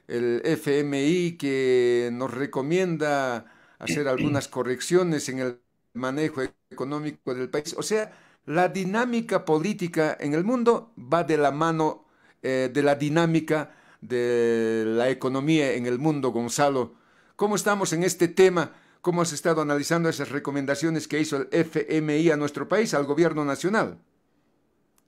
el FMI que nos recomienda hacer algunas correcciones en el manejo económico del país. O sea, la dinámica política en el mundo va de la mano de la dinámica de la economía en el mundo, Gonzalo. ¿Cómo estamos en este tema? ¿Cómo has estado analizando esas recomendaciones que hizo el FMI a nuestro país, al gobierno nacional?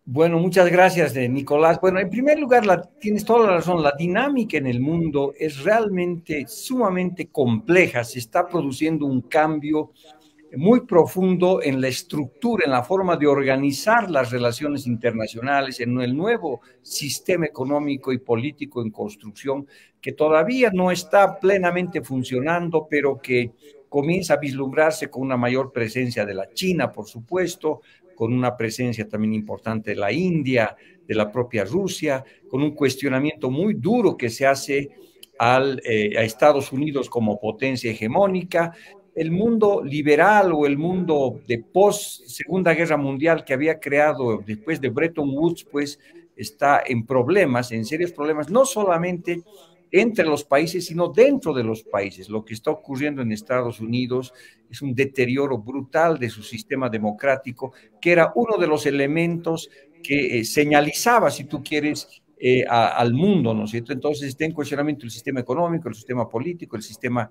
Bueno, muchas gracias, Nicolás. Bueno, en primer lugar, tienes toda la razón, la dinámica en el mundo es realmente sumamente compleja. Se está produciendo un cambio muy profundo en la estructura, en la forma de organizar las relaciones internacionales, en el nuevo sistema económico y político en construcción, que todavía no está plenamente funcionando, pero que comienza a vislumbrarse con una mayor presencia de la China, por supuesto, con una presencia también importante de la India, de la propia Rusia, con un cuestionamiento muy duro que se hace a Estados Unidos como potencia hegemónica. El mundo liberal o el mundo de post Segunda Guerra Mundial que había creado después de Bretton Woods, pues está en problemas, en serios problemas, no solamente entre los países, sino dentro de los países. Lo que está ocurriendo en Estados Unidos es un deterioro brutal de su sistema democrático, que era uno de los elementos que señalizaba, si tú quieres, al mundo, ¿no es cierto? Entonces está en cuestionamiento el sistema económico, el sistema político, el sistema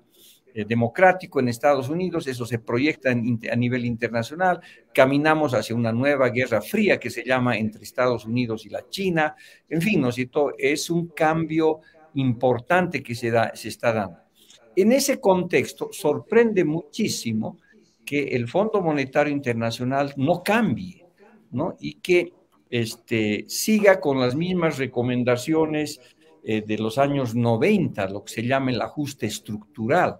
democrático en Estados Unidos, eso se proyecta a nivel internacional, caminamos hacia una nueva guerra fría que se llama entre Estados Unidos y la China, en fin, ¿no es cierto? Es un cambio importante que se está dando. En ese contexto, sorprende muchísimo que el Fondo Monetario Internacional no cambie, ¿no? Y que siga con las mismas recomendaciones de los años 90, lo que se llama el ajuste estructural,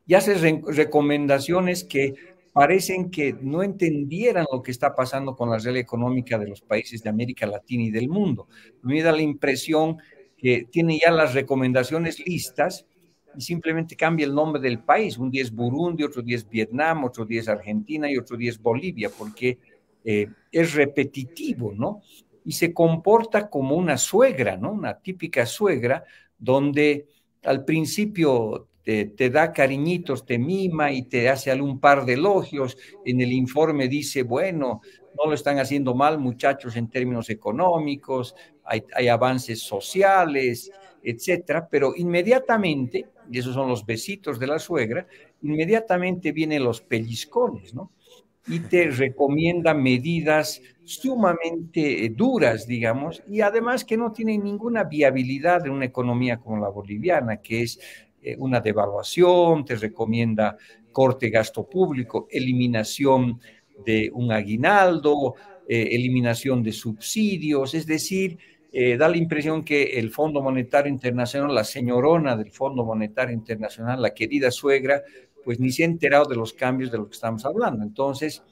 y hace recomendaciones que parecen que no entendieran lo que está pasando con la realidad económica de los países de América Latina y del mundo. Me da la impresión que tiene ya las recomendaciones listas y simplemente cambia el nombre del país. Un día es Burundi, otro día es Vietnam, otro día es Argentina y otro día es Bolivia, porque es repetitivo, ¿no? Y se comporta como una suegra, ¿no? Una típica suegra, donde al principio te da cariñitos, te mima y te hace algún par de elogios. En el informe dice, bueno, no lo están haciendo mal, muchachos, en términos económicos, hay avances sociales, etcétera, pero inmediatamente, y esos son los besitos de la suegra, inmediatamente vienen los pellizcones, ¿no? Y te recomienda medidas sumamente duras, digamos, y además que no tienen ninguna viabilidad en una economía como la boliviana, que es una devaluación, te recomienda corte gasto público, eliminación de un aguinaldo, eliminación de subsidios, es decir, da la impresión que el Fondo Monetario Internacional, la señorona del Fondo Monetario Internacional, la querida suegra, pues ni se ha enterado de los cambios de los que estamos hablando. Entonces,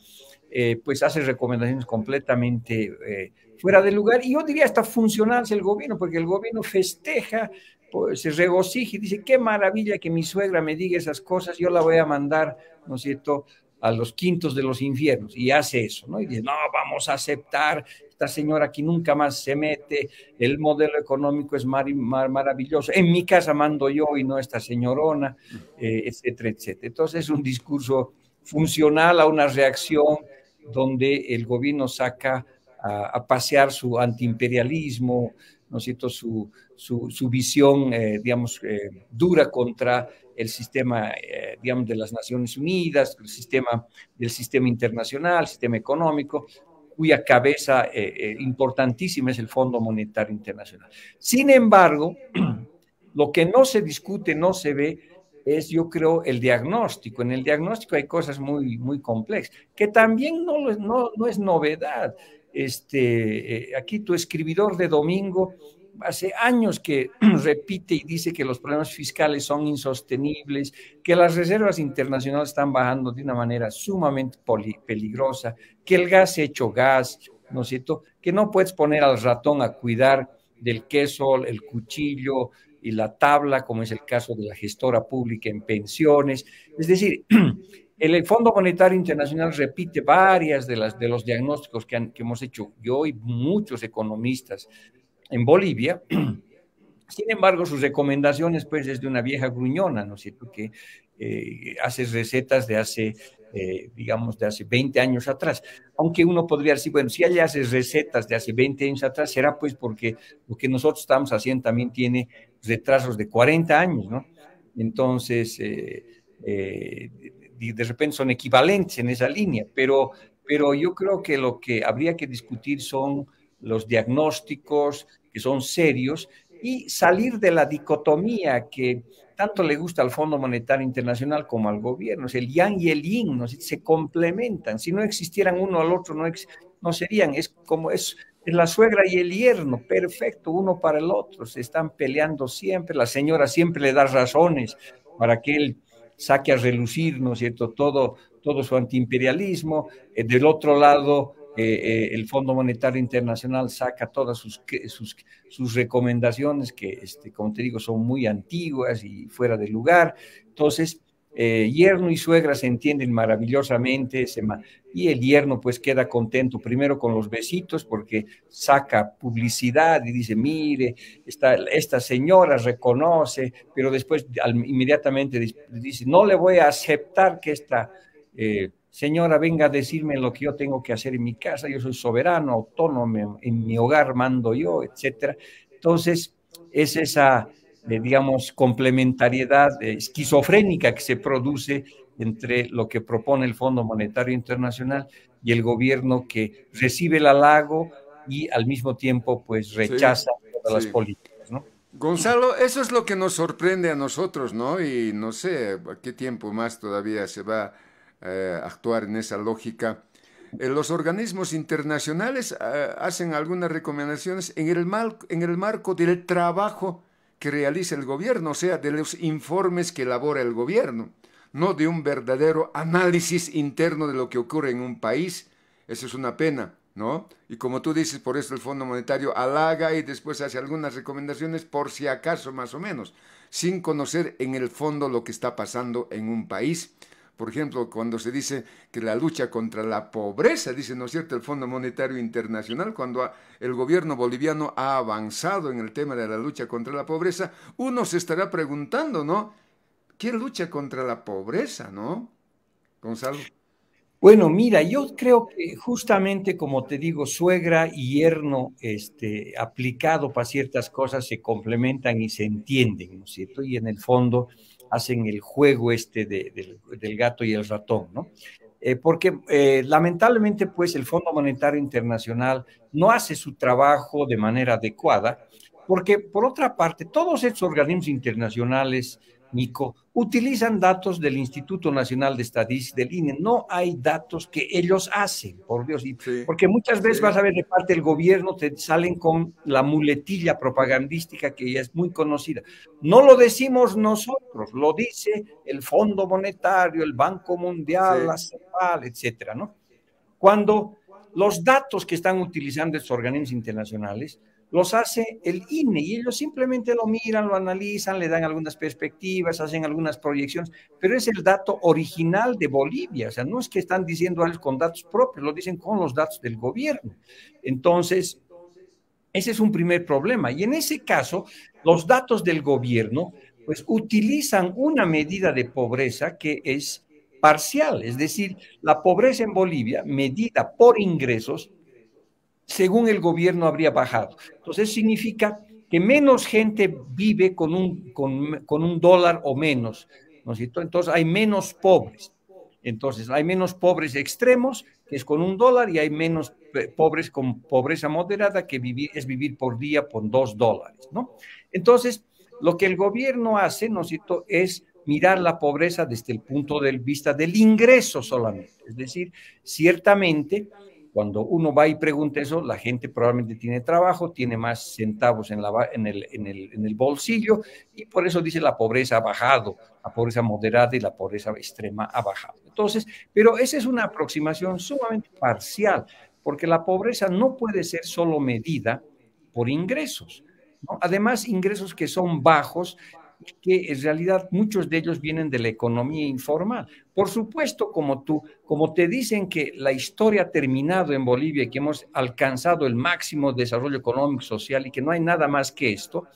pues hace recomendaciones completamente fuera de lugar y yo diría hasta funcionales el gobierno, porque el gobierno festeja, pues, se regocija y dice, qué maravilla que mi suegra me diga esas cosas, yo la voy a mandar, ¿no es cierto?, a los quintos de los infiernos, y hace eso, ¿no? Y dice, no, vamos a aceptar, esta señora aquí nunca más se mete, el modelo económico es maravilloso, en mi casa mando yo y no esta señorona, etcétera, etcétera. Entonces es un discurso funcional a una reacción donde el gobierno saca a pasear su antiimperialismo, ¿no es cierto?, su visión, digamos, dura contra el sistema, digamos, de las Naciones Unidas, del sistema internacional, el sistema económico, cuya cabeza importantísima es el Fondo Monetario Internacional. Sin embargo, lo que no se discute, no se ve, es, yo creo, el diagnóstico. En el diagnóstico hay cosas muy, muy complejas, que también no es novedad. Aquí tu escribidor de domingo hace años que repite y dice que los problemas fiscales son insostenibles, que las reservas internacionales están bajando de una manera sumamente peligrosa, que el gas se ha hecho gas, ¿no es cierto? Que no puedes poner al ratón a cuidar del queso, el cuchillo y la tabla, como es el caso de la gestora pública en pensiones. Es decir, el Fondo Monetario Internacional repite varias de los diagnósticos que hemos hecho yo y muchos economistas en Bolivia, Sin embargo, sus recomendaciones, pues, es de una vieja gruñona, ¿no es cierto?, que hace recetas de hace, digamos, de hace 20 años atrás. Aunque uno podría decir, bueno, si ella hace recetas de hace 20 años atrás, será pues porque lo que nosotros estamos haciendo también tiene retrasos de 40 años, ¿no? Entonces, de repente son equivalentes en esa línea, pero yo creo que lo que habría que discutir son los diagnósticos, que son serios, y salir de la dicotomía que tanto le gusta al Fondo Monetario Internacional como al gobierno. El yang y el yin, ¿no? Se complementan. Si no existieran uno al otro, no serían. Es como es la suegra y el yerno, perfecto, uno para el otro. Se están peleando siempre. La señora siempre le da razones para que él saque a relucir, ¿no es cierto?, todo su antiimperialismo. Del otro lado, el Fondo Monetario Internacional saca todas sus recomendaciones que, como te digo, son muy antiguas y fuera de lugar. Entonces, yerno y suegra se entienden maravillosamente, y el yerno pues queda contento primero con los besitos porque saca publicidad y dice, mire, esta señora reconoce, pero después inmediatamente dice, no le voy a aceptar que esta señora venga a decirme lo que yo tengo que hacer en mi casa, yo soy soberano, autónomo, en mi hogar mando yo, etcétera. Entonces, es esa, digamos, complementariedad esquizofrénica que se produce entre lo que propone el Fondo Monetario Internacional y el gobierno que recibe el halago y al mismo tiempo pues Sí, rechaza todas las sí. políticas, ¿no? Gonzalo, eso es lo que nos sorprende a nosotros, ¿no? Y no sé a qué tiempo más todavía se va a actuar en esa lógica. Los organismos internacionales hacen algunas recomendaciones en el marco del trabajo que realiza el gobierno, o sea, de los informes que elabora el gobierno, no de un verdadero análisis interno de lo que ocurre en un país. Eso es una pena, ¿no? Y como tú dices, por eso el Fondo Monetario halaga y después hace algunas recomendaciones por si acaso más o menos, sin conocer en el fondo lo que está pasando en un país. Por ejemplo, cuando se dice que la lucha contra la pobreza, dice, ¿no es cierto?, el Fondo Monetario Internacional, cuando el gobierno boliviano ha avanzado en el tema de la lucha contra la pobreza, uno se estará preguntando, ¿no? ¿Quién lucha contra la pobreza, no? Gonzalo. Bueno, mira, yo creo que justamente como te digo, suegra y yerno, aplicado para ciertas cosas se complementan y se entienden, ¿no es cierto? Y en el fondo hacen el juego del gato y el ratón, ¿no? Porque lamentablemente, pues, el Fondo Monetario Internacional no hace su trabajo de manera adecuada, porque por otra parte, todos estos organismos internacionales, Nico, utilizan datos del Instituto Nacional de Estadística, del INE. No hay datos que ellos hacen, por Dios. Sí, Porque muchas veces vas sí, a ver de parte del gobierno, te salen con la muletilla propagandística que ya es muy conocida. No lo decimos nosotros, lo dice el Fondo Monetario, el Banco Mundial, sí. la CEPAL, etcétera, ¿no? Cuando los datos que están utilizando estos organismos internacionales los hace el INE y ellos simplemente lo miran, lo analizan, le dan algunas perspectivas, hacen algunas proyecciones, pero es el dato original de Bolivia, o sea, no es que están diciendo algo con datos propios, lo dicen con los datos del gobierno. Entonces, ese es un primer problema. Y en ese caso, los datos del gobierno, pues utilizan una medida de pobreza que es parcial, es decir, la pobreza en Bolivia, medida por ingresos, según el gobierno habría bajado. Entonces significa que menos gente vive con un dólar o menos, ¿no es cierto? Entonces hay menos pobres. Entonces hay menos pobres extremos, que es con un dólar, y hay menos pobres con pobreza moderada, que es vivir por día por $2, ¿no? Entonces, lo que el gobierno hace, ¿no es cierto?, es mirar la pobreza desde el punto de vista del ingreso solamente. Es decir, ciertamente cuando uno va y pregunta eso, la gente probablemente tiene trabajo, tiene más centavos en el bolsillo y por eso dice la pobreza ha bajado, la pobreza moderada y la pobreza extrema ha bajado. Entonces, pero esa es una aproximación sumamente parcial, porque la pobreza no puede ser solo medida por ingresos, ¿no? Además, ingresos que son bajos, que en realidad muchos de ellos vienen de la economía informal. Por supuesto, como te dicen que la historia ha terminado en Bolivia y que hemos alcanzado el máximo desarrollo económico, social y que no hay nada más que esto,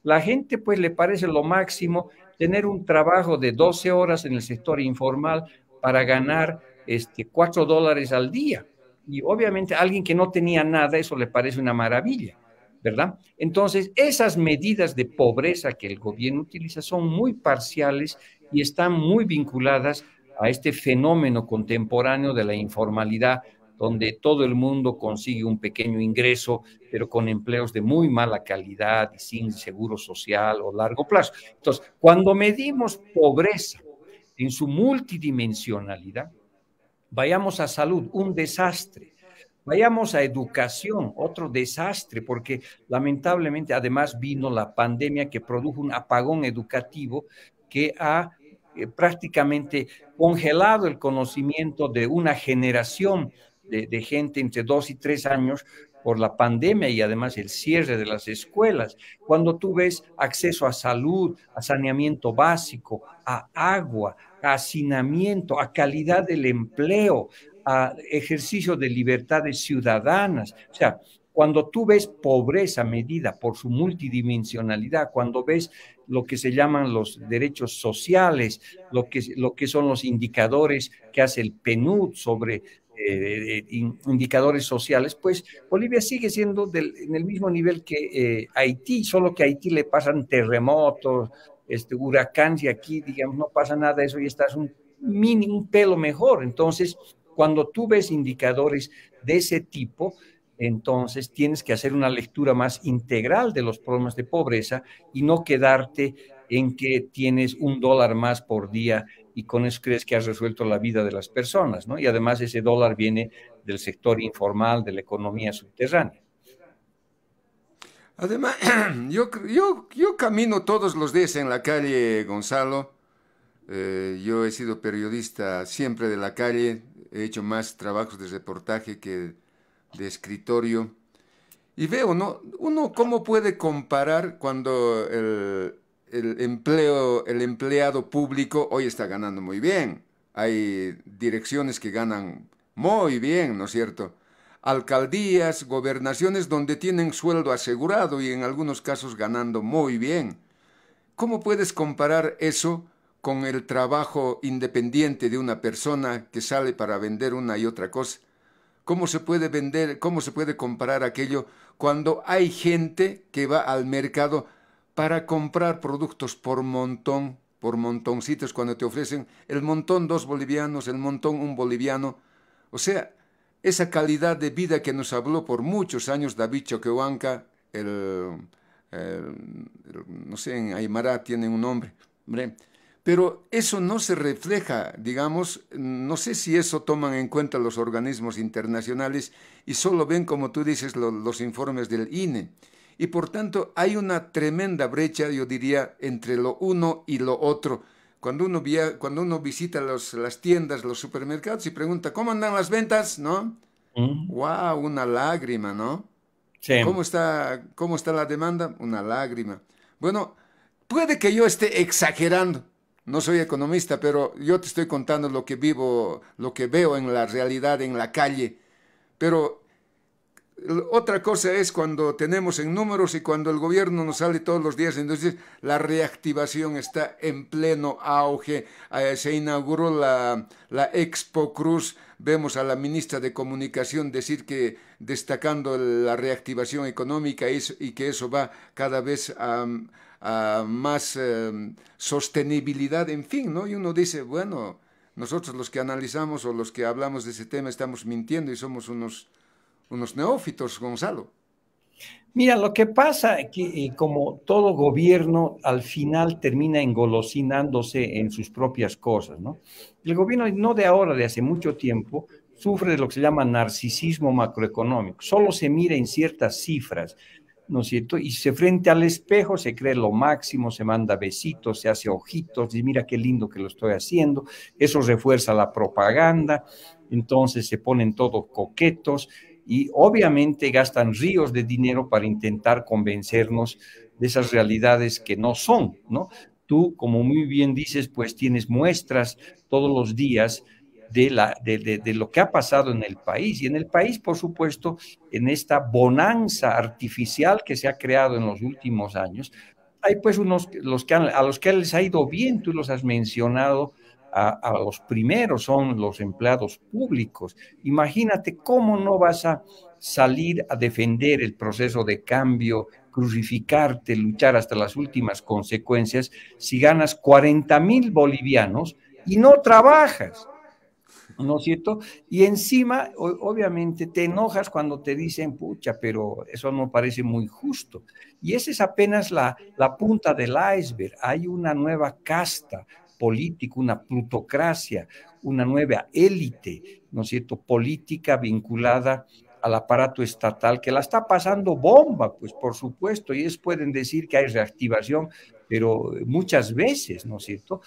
La gente pues le parece lo máximo tener un trabajo de 12 horas en el sector informal para ganar $4 al día. Y obviamente a alguien que no tenía nada, eso le parece una maravilla, ¿verdad? Entonces, esas medidas de pobreza que el gobierno utiliza son muy parciales y están muy vinculadas a este fenómeno contemporáneo de la informalidad, donde todo el mundo consigue un pequeño ingreso, pero con empleos de muy mala calidad y sin seguro social o largo plazo. Entonces, cuando medimos pobreza en su multidimensionalidad, vayamos a salud, un desastre. Vayamos a educación, otro desastre, porque lamentablemente además vino la pandemia que produjo un apagón educativo que ha prácticamente congelado el conocimiento de una generación de gente entre 2 y 3 años por la pandemia y además el cierre de las escuelas. Cuando tú ves acceso a salud, a saneamiento básico, a agua, a hacinamiento, a calidad del empleo, a ejercicio de libertades ciudadanas. O sea, cuando tú ves pobreza medida por su multidimensionalidad, cuando ves lo que se llaman los derechos sociales, lo que son los indicadores que hace el PNUD sobre indicadores sociales, pues Bolivia sigue siendo en el mismo nivel que Haití, solo que a Haití le pasan terremotos, huracanes, y aquí, digamos, no pasa nada de eso y estás un pelo mejor. Entonces, cuando tú ves indicadores de ese tipo, entonces tienes que hacer una lectura más integral de los problemas de pobreza y no quedarte en que tienes $1 más por día y con eso crees que has resuelto la vida de las personas, ¿no? Y además ese dólar viene del sector informal, de la economía subterránea. Además, yo camino todos los días en la calle, Gonzalo. Yo he sido periodista siempre de la calle, he hecho más trabajos de reportaje que de escritorio. Y veo, ¿no? Uno cómo puede comparar cuando el empleado público hoy está ganando muy bien. Hay direcciones que ganan muy bien, ¿no es cierto? Alcaldías, gobernaciones donde tienen sueldo asegurado y en algunos casos ganando muy bien. ¿Cómo puedes comparar eso con el trabajo independiente de una persona que sale para vender una y otra cosa? ¿Cómo se puede vender, cómo se puede comparar aquello cuando hay gente que va al mercado para comprar productos por montoncitos, cuando te ofrecen el montón 2 bolivianos, el montón 1 boliviano? O sea, esa calidad de vida que nos habló por muchos años David Choquehuanca, no sé, en Aymara tienen un nombre, hombre. Pero eso no se refleja, digamos, no sé si eso toman en cuenta los organismos internacionales y solo ven, como tú dices, los informes del INE. Y por tanto hay una tremenda brecha, yo diría, entre lo uno y lo otro. Cuando uno visita las tiendas, los supermercados y pregunta, ¿cómo andan las ventas? ¿No? Mm. ¡Wow! Una lágrima, ¿no? Sí. Cómo está la demanda? Una lágrima. Bueno, puede que yo esté exagerando. No soy economista, pero yo te estoy contando lo que vivo, lo que veo en la realidad, en la calle. Pero otra cosa es cuando tenemos en números y cuando el gobierno nos sale todos los días. Entonces, la reactivación está en pleno auge. Se inauguró la Expo Cruz. Vemos a la ministra de Comunicación decir que destacando la reactivación económica y que eso va cada vez a más sostenibilidad, en fin, ¿no? Y uno dice, bueno, nosotros los que analizamos o los que hablamos de ese tema estamos mintiendo y somos unos neófitos, Gonzalo. Mira, lo que pasa es que como todo gobierno al final termina engolosinándose en sus propias cosas, ¿no? El gobierno no de ahora, de hace mucho tiempo, sufre de lo que se llama narcisismo macroeconómico. Solo se mira en ciertas cifras, ¿no es cierto? Y se frente al espejo se cree lo máximo, se manda besitos, se hace ojitos, y mira qué lindo que lo estoy haciendo. Eso refuerza la propaganda, entonces se ponen todos coquetos y obviamente gastan ríos de dinero para intentar convencernos de esas realidades que no son, ¿no? Tú, como muy bien dices, pues tienes muestras todos los días de lo que ha pasado en el país. Y en el país, por supuesto, en esta bonanza artificial que se ha creado en los últimos años, hay pues unos a los que les ha ido bien, tú los has mencionado, a los primeros son los empleados públicos. Imagínate cómo no vas a salir a defender el proceso de cambio, crucificarte, luchar hasta las últimas consecuencias si ganas 40,000 bolivianos y no trabajas. ¿No es cierto? Y encima, obviamente, te enojas cuando te dicen, pucha, pero eso no parece muy justo. Y esa es apenas la punta del iceberg. Hay una nueva casta política, una plutocracia, una nueva élite, ¿no es cierto?, política vinculada al aparato estatal que la está pasando bomba, pues por supuesto, y ellos pueden decir que hay reactivación, pero muchas veces, ¿no es cierto?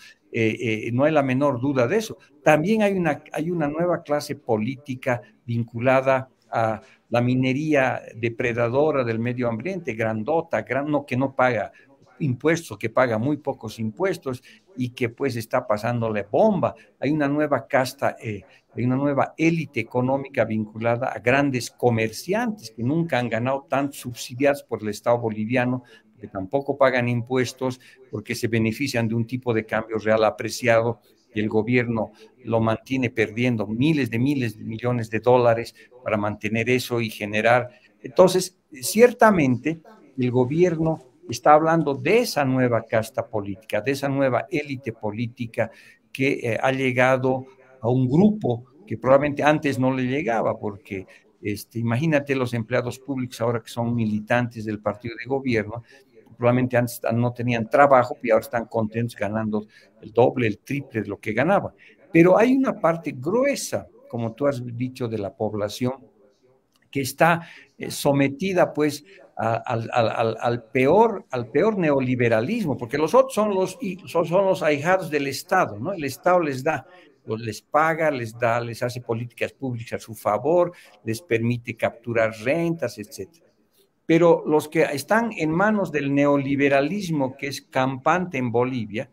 No hay la menor duda de eso. También hay una nueva clase política vinculada a la minería depredadora del medio ambiente, grandota, no, que no paga impuestos, que paga muy pocos impuestos y que pues está pasándole bomba. Hay una nueva casta, hay una nueva élite económica vinculada a grandes comerciantes que nunca han ganado tan subsidiados por el Estado boliviano, que tampoco pagan impuestos porque se benefician de un tipo de cambio real apreciado y el gobierno lo mantiene perdiendo miles de millones de dólares para mantener eso y generar. Entonces, ciertamente, el gobierno está hablando de esa nueva casta política, de esa nueva élite política que ha llegado a un grupo que probablemente antes no le llegaba, porque imagínate los empleados públicos ahora que son militantes del partido de gobierno, probablemente antes no tenían trabajo y ahora están contentos ganando el doble, el triple de lo que ganaban. Pero hay una parte gruesa, como tú has dicho, de la población que está sometida pues al peor neoliberalismo, porque los otros son los ahijados del Estado, ¿no? El Estado les paga, les da, les hace políticas públicas a su favor, les permite capturar rentas, etcétera. Pero los que están en manos del neoliberalismo, que es campante en Bolivia,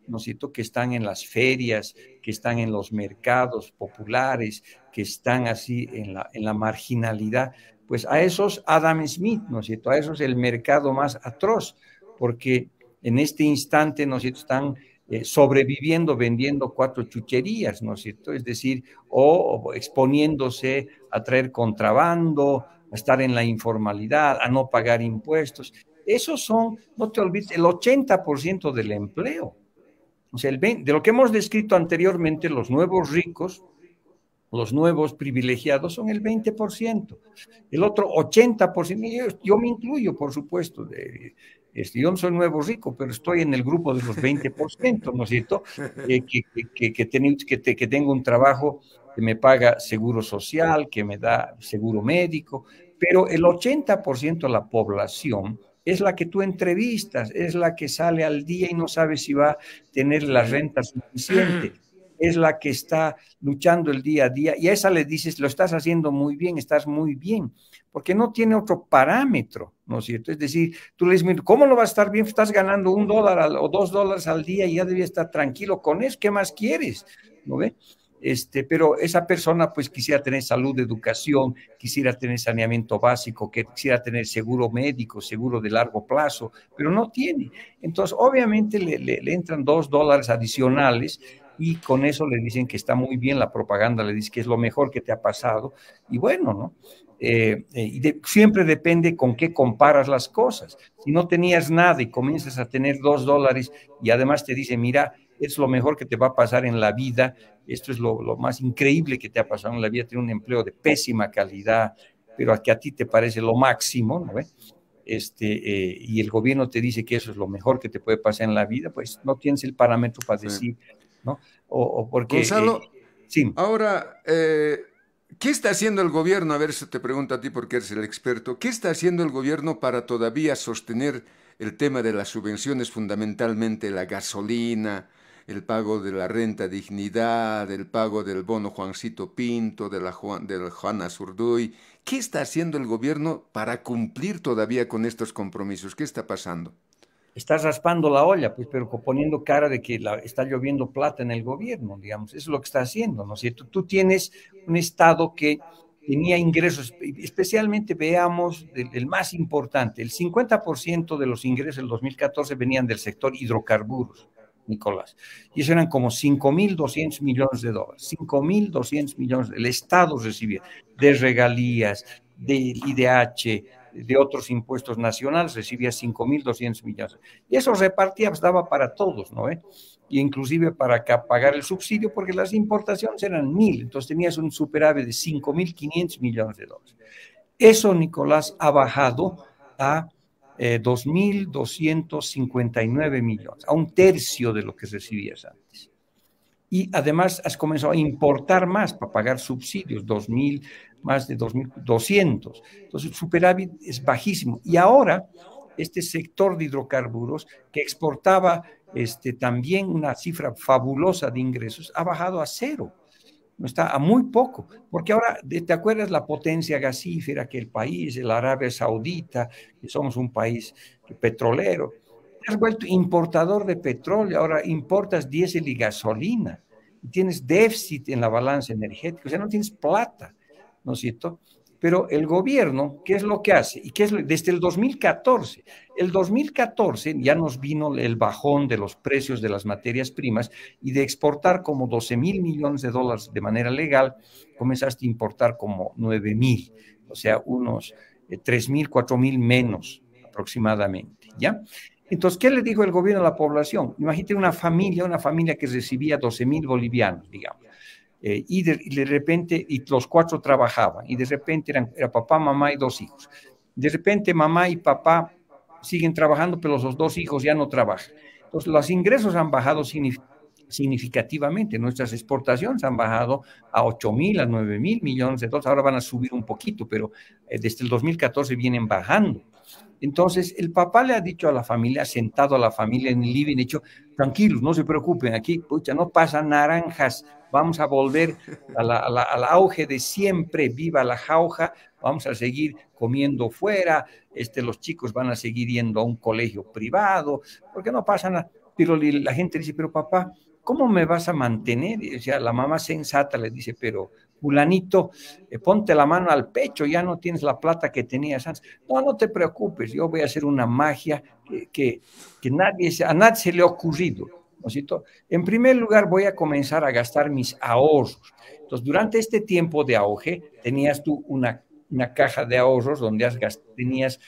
¿no es cierto?, que están en las ferias, que están en los mercados populares, que están así en la marginalidad, pues a esos Adam Smith, ¿no es cierto?, a esos el mercado más atroz, porque en este instante, ¿no es cierto?, están sobreviviendo vendiendo 4 chucherías, ¿no es cierto?, es decir, o exponiéndose a traer contrabando, a estar en la informalidad, a no pagar impuestos. Esos son, no te olvides, el 80% del empleo. O sea, de lo que hemos descrito anteriormente, los nuevos ricos, los nuevos privilegiados son el 20%. El otro 80%, yo me incluyo, por supuesto, yo no soy nuevo rico, pero estoy en el grupo de los 20%, ¿no es cierto? Que tengo un trabajo que me paga seguro social, que me da seguro médico, pero el 80% de la población es la que tú entrevistas, es la que sale al día y no sabe si va a tener la renta suficiente, es la que está luchando el día a día y a esa le dices, lo estás haciendo muy bien, estás muy bien, porque no tiene otro parámetro, ¿no es cierto? Es decir, tú le dices, ¿cómo no va a estar bien? Estás ganando $1 o $2 al día y ya debía estar tranquilo con eso, ¿qué más quieres? ¿No ve? Pero esa persona pues quisiera tener salud, educación, quisiera tener saneamiento básico, quisiera tener seguro médico, seguro de largo plazo, pero no tiene. Entonces, obviamente le entran $2 adicionales y con eso le dicen que está muy bien, la propaganda le dice que es lo mejor que te ha pasado, y bueno, ¿no? Siempre depende con qué comparas las cosas. Si no tenías nada y comienzas a tener $2 y además te dice, mira, es lo mejor que te va a pasar en la vida, esto es lo más increíble que te ha pasado en la vida, tener un empleo de pésima calidad, pero a que a ti te parece lo máximo, ¿no? Y el gobierno te dice que eso es lo mejor que te puede pasar en la vida, pues no tienes el parámetro para decir, ¿no? O porque... Gonzalo, sí. ahora, ¿qué está haciendo el gobierno? A ver, si te pregunto a ti porque eres el experto. ¿Qué está haciendo el gobierno para todavía sostener el tema de las subvenciones, fundamentalmente la gasolina, el pago de la renta dignidad, el pago del bono Juancito Pinto, de la Juana Zurduy? ¿Qué está haciendo el gobierno para cumplir todavía con estos compromisos? ¿Qué está pasando? Estás raspando la olla, pues, pero poniendo cara de que está lloviendo plata en el gobierno, digamos. Eso es lo que está haciendo, ¿no es cierto? Tú tienes un Estado que tenía ingresos, especialmente veamos el más importante, el 50% de los ingresos del 2014 venían del sector hidrocarburos, Nicolás, y eso eran como 5.200 millones de dólares, 5.200 millones, el Estado recibía de regalías, del IDH, de otros impuestos nacionales, recibía 5.200 millones, y eso repartía, pues, daba para todos, ¿no? Y inclusive para pagar el subsidio, porque las importaciones eran 1.000, entonces tenías un superávit de 5.500 millones de dólares. Eso, Nicolás, ha bajado a 2.259 millones, a un tercio de lo que recibías antes. Y además has comenzado a importar más para pagar subsidios, 2.000, más de 2.200. Entonces el superávit es bajísimo. Y ahora este sector de hidrocarburos que exportaba también una cifra fabulosa de ingresos ha bajado a cero. No está a muy poco, porque ahora, ¿te acuerdas la potencia gasífera que el país, el Arabia Saudita, que somos un país petrolero? Te has vuelto importador de petróleo, ahora importas diésel y gasolina, y tienes déficit en la balanza energética, o sea, no tienes plata, ¿no es cierto? Pero el gobierno, ¿qué es lo que hace? Y qué es desde el 2014. El 2014 ya nos vino el bajón de los precios de las materias primas y de exportar como 12.000 millones de dólares de manera legal, comenzaste a importar como 9.000, o sea, unos 3.000, 4.000 menos aproximadamente, ¿ya? Entonces, ¿qué le dijo el gobierno a la población? Imagínate una familia que recibía 12.000 bolivianos, digamos. Y de repente, y los cuatro trabajaban, y de repente era papá, mamá y dos hijos. De repente mamá y papá siguen trabajando, pero los dos hijos ya no trabajan. Entonces los ingresos han bajado significativamente, nuestras exportaciones han bajado a 8.000, a 9.000 millones de dólares, ahora van a subir un poquito, pero desde el 2014 vienen bajando. Entonces, el papá le ha dicho a la familia, ha sentado a la familia en el living, dicho, tranquilos, no se preocupen, aquí, pucha, no pasan naranjas, vamos a volver al auge de siempre, viva la jauja, vamos a seguir comiendo fuera, los chicos van a seguir yendo a un colegio privado, porque no pasa nada. Pero la gente dice, pero papá, ¿cómo me vas a mantener? O sea, la mamá sensata le dice, pero fulanito, ponte la mano al pecho, ya no tienes la plata que tenías antes. No, no te preocupes, yo voy a hacer una magia que a nadie se le ha ocurrido, ¿no es cierto? En primer lugar, voy a comenzar a gastar mis ahorros. Entonces, durante este tiempo de auge, tenías tú una caja de ahorros donde tenías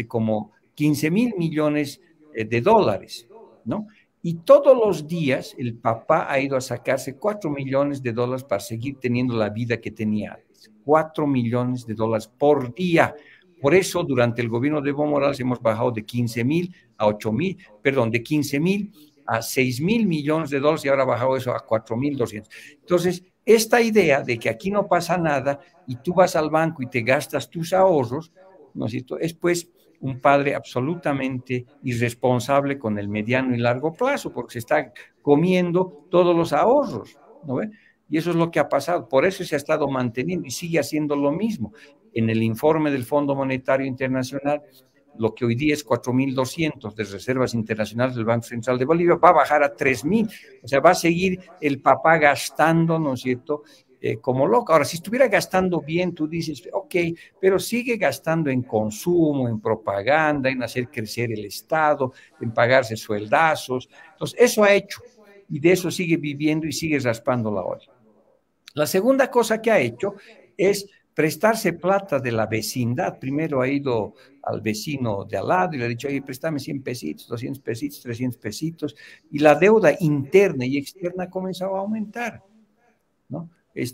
como 15.000 millones de dólares, ¿no? Y todos los días el papá ha ido a sacarse 4 millones de dólares para seguir teniendo la vida que tenía antes. 4 millones de dólares por día. Por eso, durante el gobierno de Evo Morales hemos bajado de 15.000 a 8.000, perdón, de 15.000 a 6.000 millones de dólares y ahora ha bajado eso a 4.200. Entonces, esta idea de que aquí no pasa nada y tú vas al banco y te gastas tus ahorros, ¿no es cierto? Es pues un padre absolutamente irresponsable con el mediano y largo plazo, porque se está comiendo todos los ahorros, ¿no ve? Y eso es lo que ha pasado. Por eso se ha estado manteniendo y sigue haciendo lo mismo. En el informe del Fondo Monetario Internacional, lo que hoy día es 4.200 de reservas internacionales del Banco Central de Bolivia, va a bajar a 3.000. O sea, va a seguir el papá gastando, ¿no es cierto?, como loco. Ahora, si estuviera gastando bien, tú dices, ok, pero sigue gastando en consumo, en propaganda, en hacer crecer el Estado, en pagarse sueldazos. Entonces, eso ha hecho y de eso sigue viviendo y sigue raspando la olla. La segunda cosa que ha hecho es prestarse plata de la vecindad. Primero ha ido al vecino de al lado y le ha dicho, oye, préstame 100 pesitos, 200 pesitos, 300 pesitos, y la deuda interna y externa ha comenzado a aumentar, ¿no?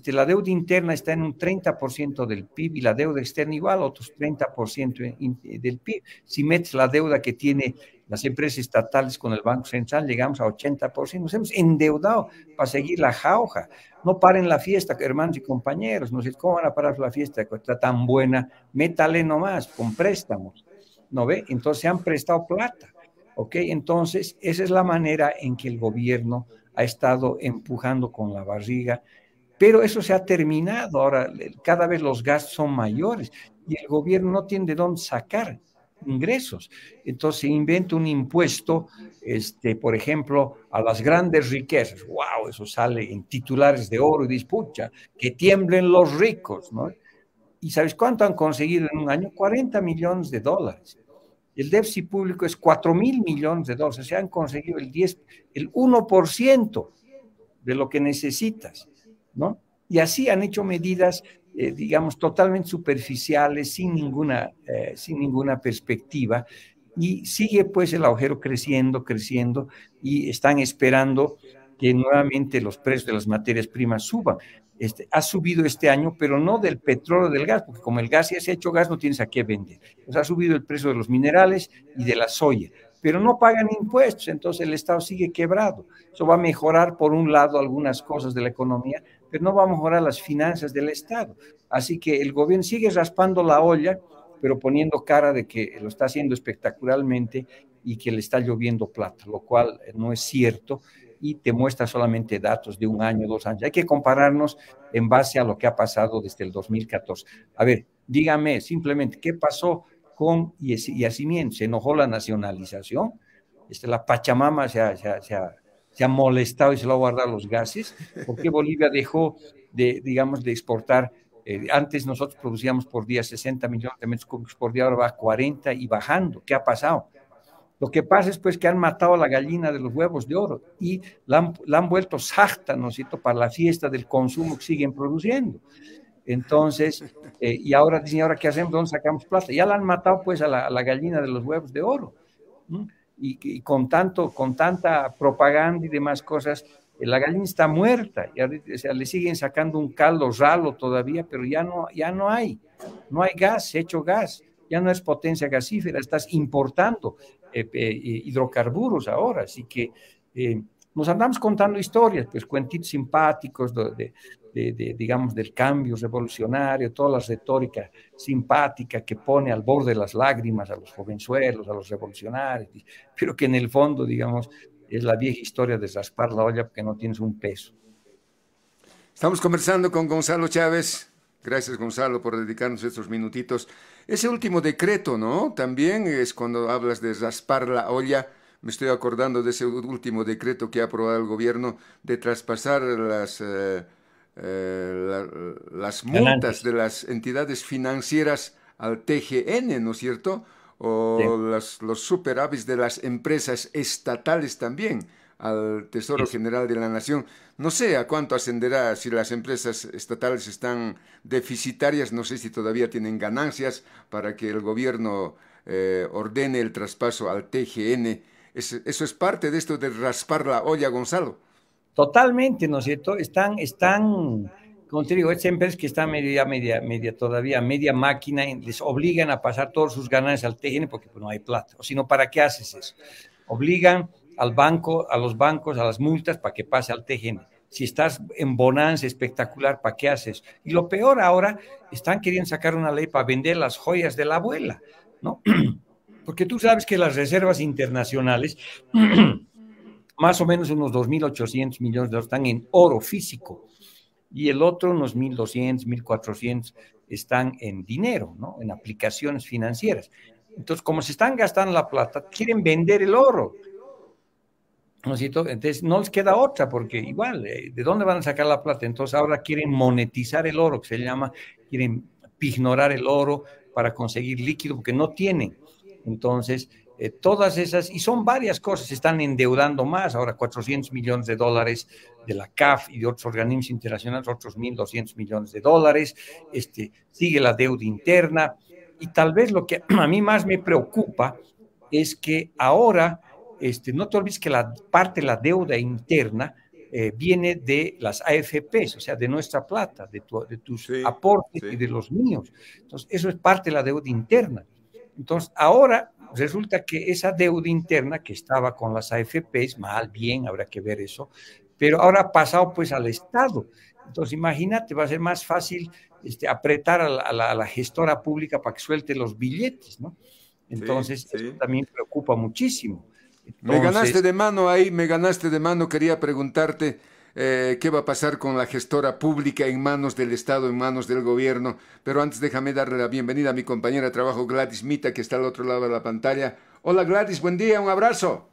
La deuda interna está en un 30% del PIB y la deuda externa igual, otros 30% del PIB. Si metes la deuda que tiene las empresas estatales con el Banco Central, llegamos a 80%. Nos hemos endeudado para seguir la jauja. No paren la fiesta, hermanos y compañeros. No sé cómo van a parar la fiesta que está tan buena. Métale nomás con préstamos, ¿no ve? Entonces se han prestado plata, ¿ok? Entonces esa es la manera en que el gobierno ha estado empujando con la barriga. Pero eso se ha terminado. Ahora cada vez los gastos son mayores y el gobierno no tiene de dónde sacar ingresos. Entonces se inventa un impuesto, por ejemplo, a las grandes riquezas. ¡Wow! Eso sale en titulares de oro y dice, pucha, que tiemblen los ricos, ¿no? ¿Y sabes cuánto han conseguido en un año? 40 millones de dólares. El déficit público es 4.000 millones de dólares. O sea, han conseguido el 1% de lo que necesitas, ¿no? Y así han hecho medidas, digamos, totalmente superficiales, sin ninguna perspectiva, y sigue pues el agujero creciendo, creciendo, y están esperando que nuevamente los precios de las materias primas suban. Ha subido este año, pero no del petróleo, del gas, porque como el gas ya se ha hecho gas, no tienes a qué vender. Pues ha subido el precio de los minerales y de la soya, pero no pagan impuestos, entonces el Estado sigue quebrado. Eso va a mejorar, por un lado, algunas cosas de la economía, pero no va a mejorar las finanzas del Estado. Así que el gobierno sigue raspando la olla, pero poniendo cara de que lo está haciendo espectacularmente y que le está lloviendo plata, lo cual no es cierto y te muestra solamente datos de un año, 2 años. Hay que compararnos en base a lo que ha pasado desde el 2014. A ver, dígame simplemente, ¿qué pasó con Yacimiento? ¿Se enojó la nacionalización? La Pachamama se ha molestado y se lo ha guardado los gases. ¿Por qué Bolivia dejó digamos, de exportar? Antes nosotros producíamos por día 60 millones de metros cúbicos por día, ahora va a 40 y bajando. ¿Qué ha pasado? Lo que pasa es pues que han matado a la gallina de los huevos de oro y la han vuelto sarta, ¿no es cierto?, para la fiesta del consumo que siguen produciendo. Entonces, y ahora dicen, ¿ahora qué hacemos? ¿Dónde sacamos plata? Ya la han matado pues a la gallina de los huevos de oro. Y con tanta propaganda y demás cosas, la gallina está muerta. Y ahorita, o sea, le siguen sacando un caldo ralo todavía, pero ya no hay gas, hecho gas. Ya no es potencia gasífera, estás importando hidrocarburos ahora, así que nos andamos contando historias, pues cuentitos simpáticos digamos, del cambio revolucionario, toda la retórica simpática que pone al borde de las lágrimas a los jovenzuelos, a los revolucionarios, pero que en el fondo, digamos, es la vieja historia de raspar la olla porque no tienes un peso. Estamos conversando con Gonzalo Chávez. Gracias, Gonzalo, por dedicarnos estos minutitos. Ese último decreto, ¿no? También es cuando hablas de raspar la olla. Me estoy acordando de ese último decreto que ha aprobado el gobierno de traspasar las multas Ganancias. de las entidades financieras al TGN, ¿no es cierto? Sí, O los superávits de las empresas estatales también al Tesoro eso. General de la Nación. No sé a cuánto ascenderá si las empresas estatales están deficitarias, no sé si todavía tienen ganancias para que el gobierno ordene el traspaso al TGN. Eso es parte de esto de raspar la olla, Gonzalo. Totalmente, ¿no es cierto? Como te digo, estas empresas que están todavía media máquina, les obligan a pasar todas sus ganancias al TGN porque pues, no hay plata. O si no, ¿para qué haces eso? Obligan al banco, a los bancos, a las multas para que pase al TGN. Si estás en bonanza espectacular, ¿para qué haces? Y lo peor ahora, están queriendo sacar una ley para vender las joyas de la abuela, ¿no? Porque tú sabes que las reservas internacionales más o menos unos 2.800 millones de dólares están en oro físico y el otro, unos 1.200, 1.400 están en dinero, ¿no? En aplicaciones financieras. Entonces, como se están gastando la plata, quieren vender el oro, ¿no es cierto? Entonces, no les queda otra, porque igual, ¿de dónde van a sacar la plata? Entonces, ahora quieren monetizar el oro, que se llama, quieren pignorar el oro para conseguir líquido, porque no tienen. Entonces, todas esas, y son varias cosas, se están endeudando más, ahora 400 millones de dólares de la CAF y de otros organismos internacionales, otros 1.200 millones de dólares, sigue la deuda interna, y tal vez lo que a mí más me preocupa es que ahora, no te olvides que la parte de la deuda interna viene de las AFPs, o sea, de nuestra plata, de tus Sí, aportes y sí. de los míos. Entonces, eso es parte de la deuda interna. Entonces, ahora resulta que esa deuda interna que estaba con las AFPs, mal, bien, habrá que ver eso, pero ahora ha pasado pues al Estado. Entonces, imagínate, va a ser más fácil apretar a la gestora pública para que suelte los billetes, ¿no? Sí, Entonces, eso sí. también preocupa muchísimo. Me ganaste Entonces, de mano ahí, me ganaste de mano. Quería preguntarte qué va a pasar con la gestora pública en manos del Estado, en manos del gobierno. Pero antes déjame darle la bienvenida a mi compañera de trabajo Gladys Mita, que está al otro lado de la pantalla. Hola Gladys, buen día, un abrazo.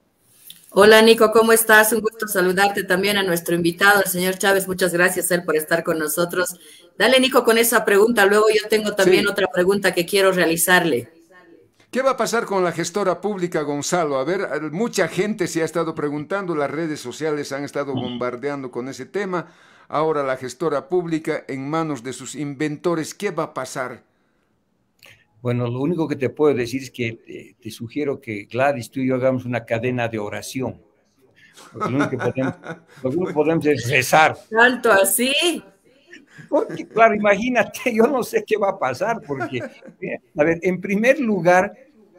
Hola Nico, ¿cómo estás? Un gusto saludarte también a nuestro invitado, el señor Chávez. Muchas gracias él por estar con nosotros Dale, Nico, con esa pregunta. Luego yo tengo también Sí. otra pregunta que quiero realizarle. ¿Qué va a pasar con la gestora pública, Gonzalo? A ver, mucha gente se ha estado preguntando, las redes sociales han estado bombardeando con ese tema. Ahora la gestora pública en manos de sus inventores, ¿qué va a pasar? Bueno, lo único que te puedo decir es que te sugiero que Gladys, tú y yo hagamos una cadena de oración, porque lo único que podemos es rezar. ¿Tanto así? Porque, claro, imagínate, yo no sé qué va a pasar, porque, a ver, en primer lugar,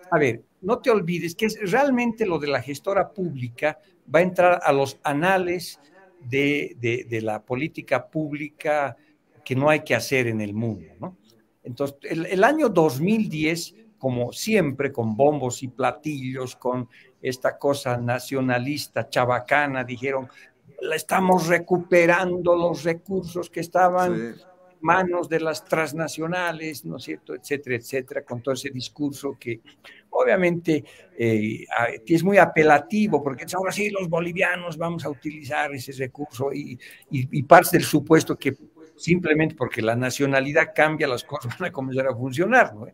a ver, no te olvides que realmente lo de la gestora pública va a entrar a los anales de la política pública que no hay que hacer en el mundo, ¿no? Entonces, el año 2010, como siempre, con bombos y platillos, con esta cosa nacionalista, chabacana, dijeron, estamos recuperando los recursos que estaban Sí, en manos de las transnacionales, ¿no es cierto?, etcétera, etcétera, con todo ese discurso que obviamente es muy apelativo, porque ahora sí los bolivianos vamos a utilizar ese recurso y parte del supuesto que simplemente porque la nacionalidad cambia, las cosas van a comenzar a funcionar, ¿no?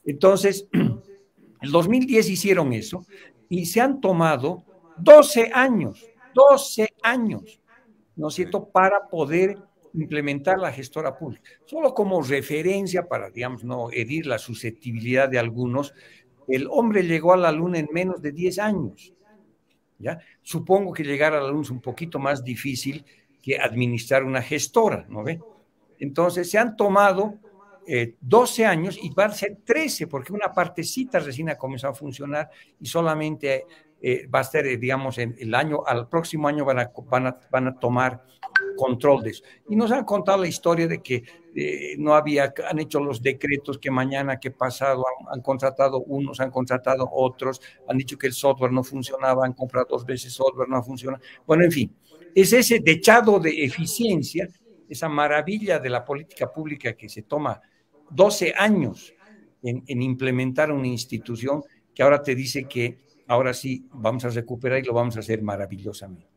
Entonces, el 2010 hicieron eso y se han tomado 12 años, ¿no es cierto?, para poder implementar la gestora pública. Solo como referencia para, digamos, no herir la susceptibilidad de algunos, el hombre llegó a la luna en menos de 10 años, ¿ya? Supongo que llegar a la luna es un poquito más difícil que administrar una gestora, ¿no ve? Entonces se han tomado 12 años y van a ser 13, porque una partecita recién ha comenzado a funcionar y solamente va a ser, digamos, en el año, al próximo año van a tomar control de eso. Y nos han contado la historia de que no había, han hecho los decretos que mañana, que pasado, han contratado unos, han contratado otros, han dicho que el software no funcionaba, han comprado 2 veces software, no funciona. Bueno, en fin, es ese dechado de eficiencia, esa maravilla de la política pública que se toma 12 años en implementar una institución que ahora te dice que ahora sí vamos a recuperar y lo vamos a hacer maravillosamente,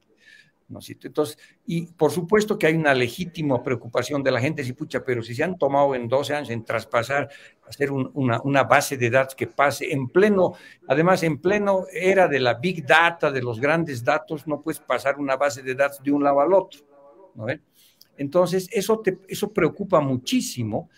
¿no? Entonces, y por supuesto que hay una legítima preocupación de la gente, si pucha, pero si se han tomado en 12 años en traspasar, hacer una base de datos que pase en pleno, además en pleno era de la big data, de los grandes datos, no puedes pasar una base de datos de un lado al otro, ¿no? Entonces, eso preocupa muchísimo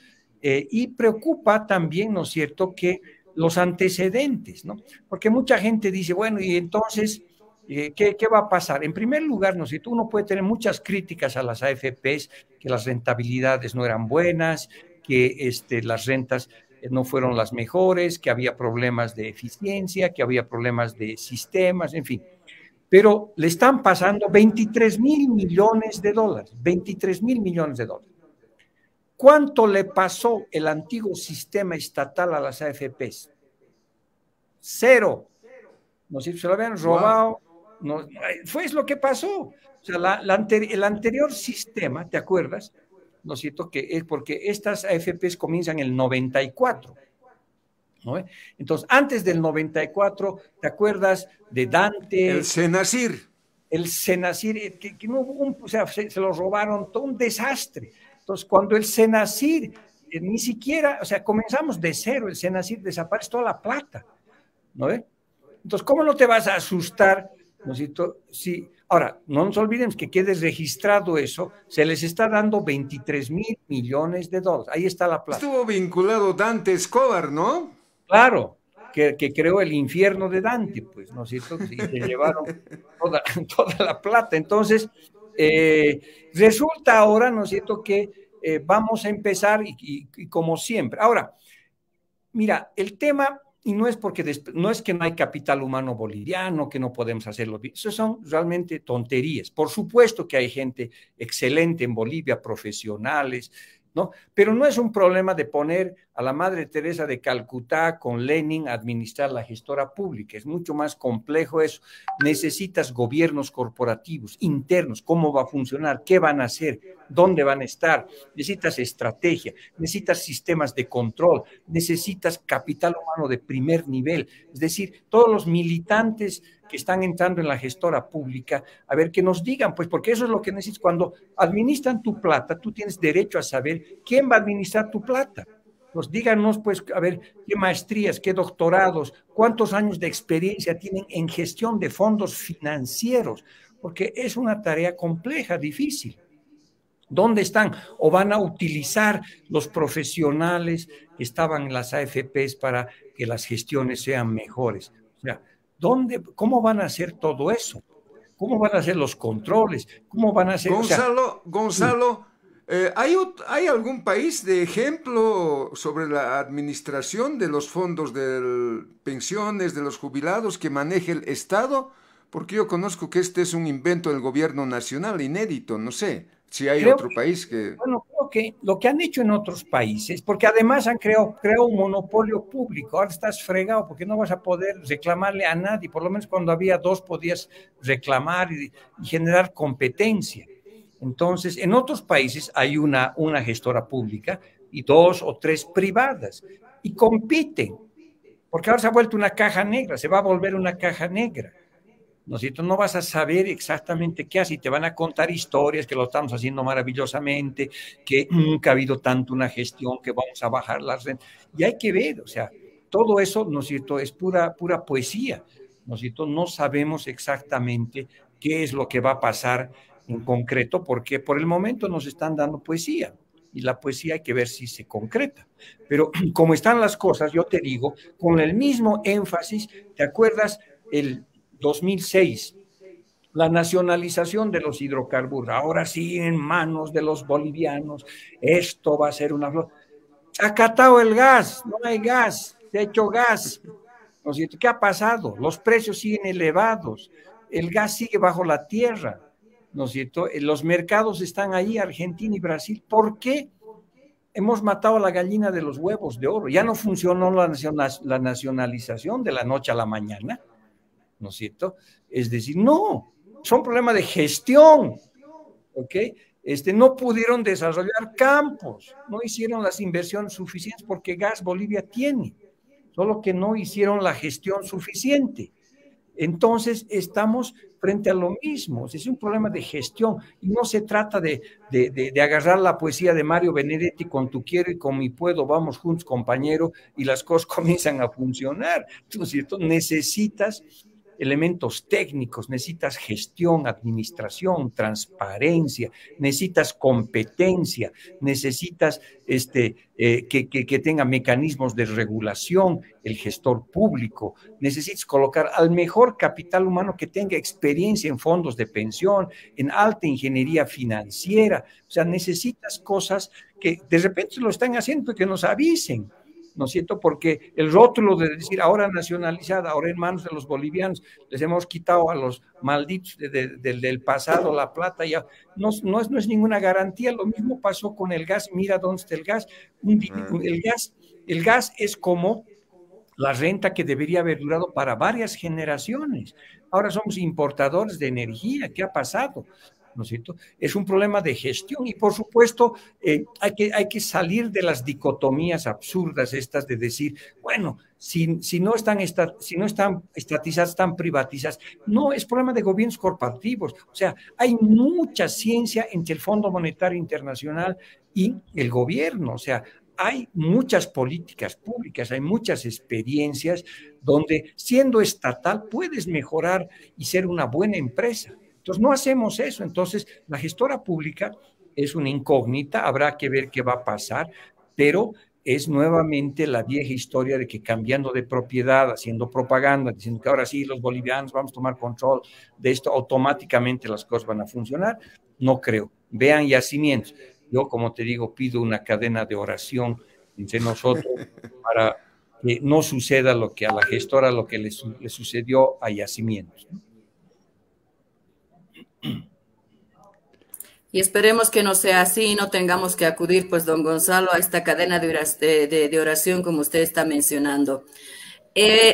y preocupa también, ¿no es cierto?, que los antecedentes, ¿no? Porque mucha gente dice, bueno, y entonces, ¿qué va a pasar? En primer lugar, ¿no es cierto?, uno puede tener muchas críticas a las AFPs, que las rentabilidades no eran buenas, que las rentas no fueron las mejores, que había problemas de eficiencia, que había problemas de sistemas, en fin. Pero le están pasando 23,000 millones de dólares, 23,000 millones de dólares. ¿Cuánto le pasó el antiguo sistema estatal a las AFPs? Cero. No sé si se lo habían robado. No, fue lo que pasó. O sea, el anterior sistema, ¿te acuerdas? ¿No es cierto? Que es porque estas AFPs comienzan en el 94. ¿No? Entonces, antes del 94, ¿te acuerdas de Dante? El Senacir. El Senacir, que no hubo o sea, se lo robaron, todo un desastre. Entonces, cuando el Senacir, ni siquiera, o sea, comenzamos de cero, el Senacir desaparece toda la plata, ¿no? Entonces, ¿cómo no te vas a asustar? ¿No es cierto? Sí. Ahora, no nos olvidemos que quede registrado eso, se les está dando 23,000 millones de dólares. Ahí está la plata. Estuvo vinculado Dante Escobar, ¿no? Claro, que creó el infierno de Dante, pues, ¿no es cierto? Y se llevaron toda la plata. Entonces, resulta ahora, ¿no es cierto?, que vamos a empezar y como siempre. Ahora, mira, el tema, y no es no es que no hay capital humano boliviano, que no podemos hacerlo bien, eso son realmente tonterías. Por supuesto que hay gente excelente en Bolivia, profesionales, ¿no? Pero no es un problema de poner a la Madre Teresa de Calcuta con Lenin a administrar la gestora pública, es mucho más complejo eso. Necesitas gobiernos corporativos, internos, cómo va a funcionar, qué van a hacer, dónde van a estar, necesitas estrategia, necesitas sistemas de control, necesitas capital humano de primer nivel, es decir, todos los militantes que están entrando en la gestora pública, a ver, que nos digan, pues, porque eso es lo que necesitas. Cuando administran tu plata, tú tienes derecho a saber quién va a administrar tu plata. Pues díganos, pues, a ver, qué maestrías, qué doctorados, cuántos años de experiencia tienen en gestión de fondos financieros, porque es una tarea compleja, difícil. ¿Dónde están? ¿O van a utilizar los profesionales que estaban en las AFPs para que las gestiones sean mejores? O sea, ¿cómo van a hacer todo eso? ¿Cómo van a hacer los controles? ¿Cómo van a hacer? Gonzalo, ¿hay algún país de ejemplo sobre la administración de los fondos de pensiones de los jubilados que maneje el Estado? Porque yo conozco que este es un invento del gobierno nacional, inédito, no sé si hay otro país que... Bueno, creo que lo que han hecho en otros países, porque además han creado un monopolio público, ahora estás fregado porque no vas a poder reclamarle a nadie, por lo menos cuando había dos podías reclamar y generar competencia. Entonces, en otros países hay una gestora pública y dos o tres privadas y compiten, porque ahora se ha vuelto una caja negra, se va a volver una caja negra. ¿No es cierto? No vas a saber exactamente qué hace y te van a contar historias que lo estamos haciendo maravillosamente, que nunca ha habido tanto una gestión, que vamos a bajar las rentas. Y hay que ver, o sea, todo eso, ¿no es cierto?, es pura poesía, ¿no es cierto? No sabemos exactamente qué es lo que va a pasar en concreto, porque por el momento nos están dando poesía y la poesía hay que ver si se concreta. Pero como están las cosas, yo te digo, con el mismo énfasis, ¿te acuerdas el 2006, la nacionalización de los hidrocarburos, ahora sí en manos de los bolivianos, esto va a ser una flor. Se ha acatado el gas, no hay gas, se ha hecho gas. ¿No es cierto? ¿Qué ha pasado? Los precios siguen elevados, el gas sigue bajo la tierra, ¿no es cierto? Los mercados están ahí, Argentina y Brasil. ¿Por qué? Hemos matado a la gallina de los huevos de oro. Ya no funcionó la nacionalización de la noche a la mañana, ¿no es cierto? Es decir, no, son problemas de gestión, ¿ok? No pudieron desarrollar campos, no hicieron las inversiones suficientes porque gas Bolivia tiene, solo que no hicieron la gestión suficiente. Entonces, estamos frente a lo mismo, es un problema de gestión y no se trata de agarrar la poesía de Mario Benedetti con tu quiero y con mi puedo, vamos juntos compañero y las cosas comienzan a funcionar, ¿no es cierto? Necesitas elementos técnicos, necesitas gestión, administración, transparencia, necesitas competencia, necesitas que tenga mecanismos de regulación, el gestor público, necesitas colocar al mejor capital humano que tenga experiencia en fondos de pensión, en alta ingeniería financiera, o sea, necesitas cosas que de repente lo están haciendo y que nos avisen, ¿no es cierto? Porque el rótulo de decir ahora nacionalizada, ahora en manos de los bolivianos, les hemos quitado a los malditos del pasado la plata, ya no es ninguna garantía. Lo mismo pasó con el gas, mira dónde está el gas. El gas es como la renta que debería haber durado para varias generaciones. Ahora somos importadores de energía. ¿Qué ha pasado? ¿No es cierto? Es un problema de gestión y, por supuesto, hay que salir de las dicotomías absurdas estas de decir, bueno, si no están estatizadas, están privatizadas. No, es problema de gobiernos corporativos. O sea, hay mucha ciencia entre el Fondo Monetario Internacional y el gobierno. O sea, hay muchas políticas públicas, hay muchas experiencias donde siendo estatal puedes mejorar y ser una buena empresa. Entonces, no hacemos eso. Entonces, la gestora pública es una incógnita, habrá que ver qué va a pasar, pero es nuevamente la vieja historia de que cambiando de propiedad, haciendo propaganda, diciendo que ahora sí los bolivianos vamos a tomar control de esto, automáticamente las cosas van a funcionar. No creo. Vean yacimientos. Yo, como te digo, pido una cadena de oración entre nosotros para que no suceda lo que a la gestora, lo que le sucedió a yacimientos, ¿no? Y esperemos que no sea así y no tengamos que acudir, pues, don Gonzalo, a esta cadena de oración como usted está mencionando.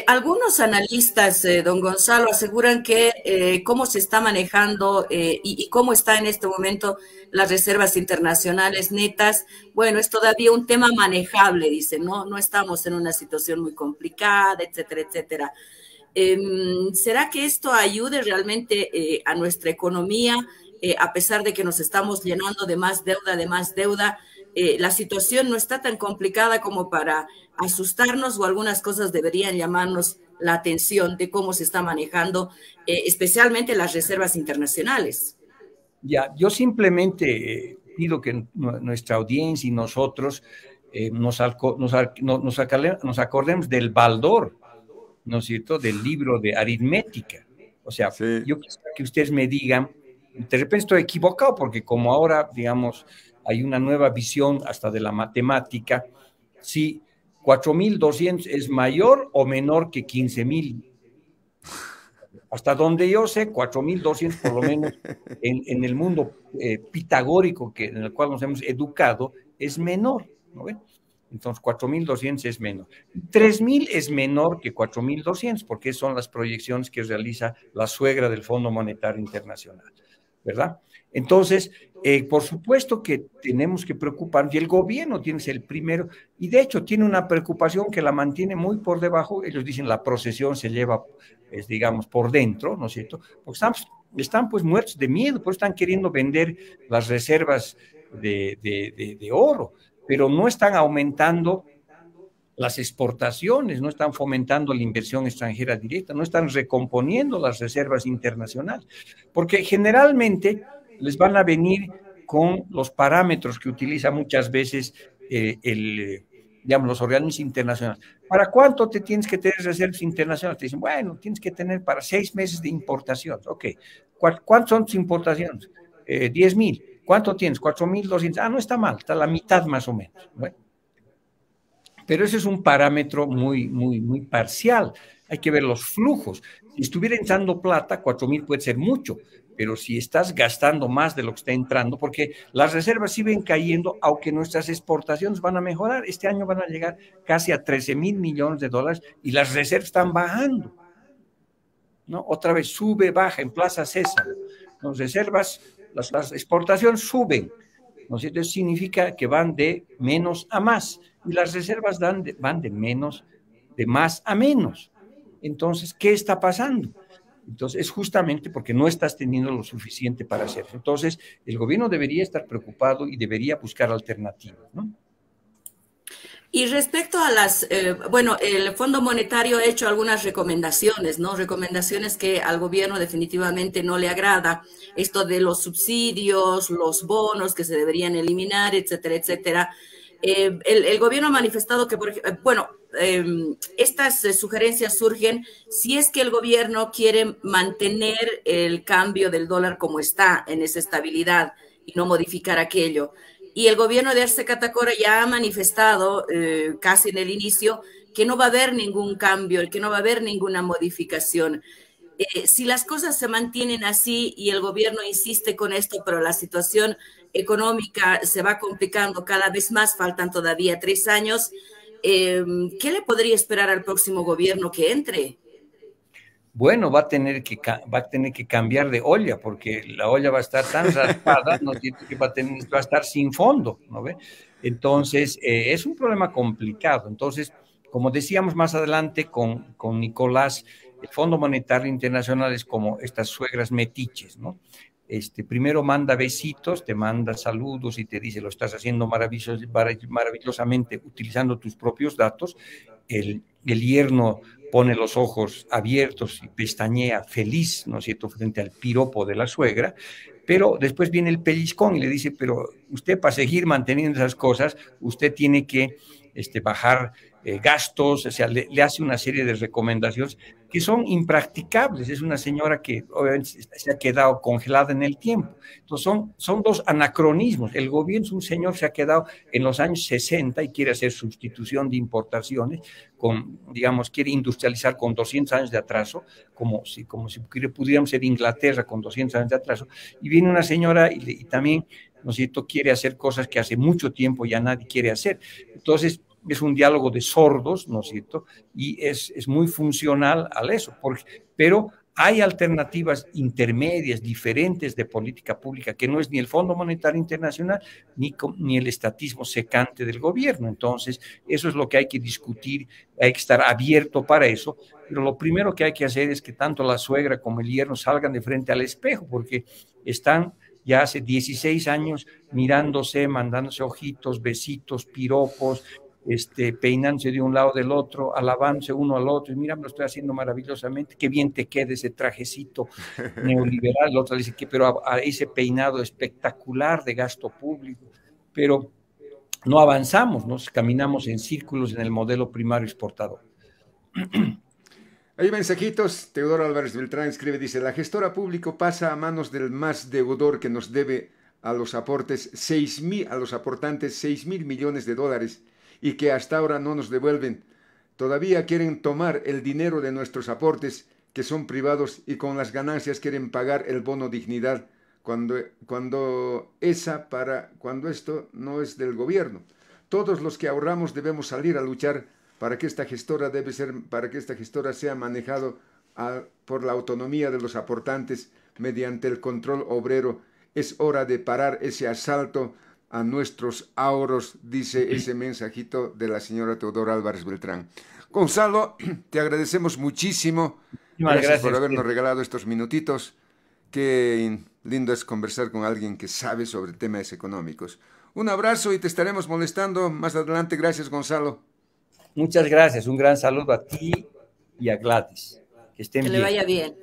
Algunos analistas, don Gonzalo, aseguran que cómo se está manejando y cómo está en este momento las reservas internacionales netas, bueno, es todavía un tema manejable, dicen, ¿no? No estamos en una situación muy complicada, etcétera, etcétera. ¿Será que esto ayude realmente a nuestra economía, a pesar de que nos estamos llenando de más deuda? La situación no está tan complicada como para asustarnos o algunas cosas deberían llamarnos la atención de cómo se está manejando, especialmente las reservas internacionales. Ya, yo simplemente pido que nuestra audiencia y nosotros nos acordemos del Baldor, ¿no es cierto?, del libro de aritmética. O sea, Sí. yo quisiera que ustedes me digan, de repente estoy equivocado, porque como ahora, digamos, hay una nueva visión hasta de la matemática, si 4.200 es mayor o menor que 15.000. Hasta donde yo sé, 4.200 por lo menos en el mundo pitagórico en el cual nos hemos educado es menor, ¿no ven? Entonces, 4.200 es menor. 3.000 es menor que 4.200 porque son las proyecciones que realiza la suegra del Fondo Monetario Internacional, ¿verdad? Entonces, por supuesto que tenemos que preocuparnos, y el gobierno tiene que ser el primero, y de hecho tiene una preocupación que la mantiene muy por debajo. Ellos dicen la procesión se lleva, digamos, por dentro, ¿no es cierto? Porque están pues muertos de miedo, pues están queriendo vender las reservas de oro, pero no están aumentando las exportaciones, no están fomentando la inversión extranjera directa, no están recomponiendo las reservas internacionales, porque generalmente les van a venir con los parámetros que utiliza muchas veces digamos, los organismos internacionales. ¿Para cuánto te tienes que tener reservas internacionales? Te dicen, bueno, tienes que tener para 6 meses de importación. Ok, ¿cuántas son tus importaciones? 10.000. ¿Cuánto tienes? 4.200. Ah, no está mal, está la mitad más o menos. Bueno, pero ese es un parámetro muy, muy, muy parcial. Hay que ver los flujos. Si estuviera entrando plata, 4.000 puede ser mucho, pero si estás gastando más de lo que está entrando, porque las reservas siguen cayendo, aunque nuestras exportaciones van a mejorar. Este año van a llegar casi a 13.000 millones de dólares y las reservas están bajando, ¿no? Otra vez sube, baja en Plaza César. Las reservas, las exportaciones suben, ¿no es cierto? Eso significa que van de menos a más y las reservas van de más a menos. Entonces, ¿qué está pasando? Entonces, es justamente porque no estás teniendo lo suficiente para hacerlo. Entonces, el gobierno debería estar preocupado y debería buscar alternativas, ¿no? Y respecto a bueno, el Fondo Monetario ha hecho algunas recomendaciones, ¿no? Recomendaciones que al gobierno definitivamente no le agrada. Esto de los subsidios, los bonos que se deberían eliminar, etcétera, etcétera. El gobierno ha manifestado que, bueno, estas sugerencias surgen si es que el gobierno quiere mantener el cambio del dólar como está, en esa estabilidad, y no modificar aquello. Y el gobierno de Arce Catacora ya ha manifestado casi en el inicio que no va a haber ningún cambio, que no va a haber ninguna modificación. Si las cosas se mantienen así y el gobierno insiste con esto, pero la situación económica se va complicando cada vez más, faltan todavía 3 años, ¿qué le podría esperar al próximo gobierno que entre? Bueno, va a tener que cambiar de olla, porque la olla va a estar tan raspada, ¿no? Que va a estar sin fondo, ¿no ve? Entonces, es un problema complicado. Entonces, como decíamos más adelante con Nicolás, el Fondo Monetario Internacional es como estas suegras metiches, ¿no? Primero manda besitos, te manda saludos y te dice, lo estás haciendo maravillosamente utilizando tus propios datos. El yerno pone los ojos abiertos y pestañea feliz, ¿no es cierto?, frente al piropo de la suegra, pero después viene el pellizcón y le dice, pero usted para seguir manteniendo esas cosas, usted tiene que bajar gastos, o sea, le hace una serie de recomendaciones que son impracticables. Es una señora que obviamente se ha quedado congelada en el tiempo. Entonces son dos anacronismos. El gobierno es un señor que se ha quedado en los años 60 y quiere hacer sustitución de importaciones, digamos, quiere industrializar con 200 años de atraso, como si pudiéramos ser Inglaterra con 200 años de atraso, y viene una señora y también, ¿no es cierto?, quiere hacer cosas que hace mucho tiempo ya nadie quiere hacer. Entonces, es un diálogo de sordos, ¿no es cierto? Y es muy funcional a eso, pero hay alternativas intermedias, diferentes de política pública, que no es ni el Fondo Monetario Internacional ni el estatismo secante del gobierno. Entonces, eso es lo que hay que discutir, hay que estar abierto para eso, pero lo primero que hay que hacer es que tanto la suegra como el yerno salgan de frente al espejo, porque están ya hace 16 años mirándose, mandándose ojitos, besitos, piropos, peinándose de un lado del otro, alabándose uno al otro, y mira, me lo estoy haciendo maravillosamente, qué bien te queda ese trajecito neoliberal. El otro le dice, pero a ese peinado espectacular de gasto público, pero no avanzamos, ¿no? Caminamos en círculos en el modelo primario exportador. Hay mensajitos. Teodoro Álvarez Beltrán escribe, dice, la gestora pública pasa a manos del más deudor que nos debe a los aportantes 6.000 millones de dólares y que hasta ahora no nos devuelven. Todavía quieren tomar el dinero de nuestros aportes, que son privados, y con las ganancias quieren pagar el bono dignidad, cuando esto no es del gobierno. Todos los que ahorramos debemos salir a luchar para que esta gestora sea manejado por la autonomía de los aportantes mediante el control obrero. Es hora de parar ese asalto a nuestros ahorros, dice ese mensajito de la señora Teodora Álvarez Beltrán. Gonzalo, te agradecemos muchísimo. Gracias por habernos regalado estos minutitos. Qué lindo es conversar con alguien que sabe sobre temas económicos. Un abrazo y te estaremos molestando más adelante. Gracias, Gonzalo. Muchas gracias. Un gran saludo a ti y a Gladys. Que estén bien. Que le vaya bien.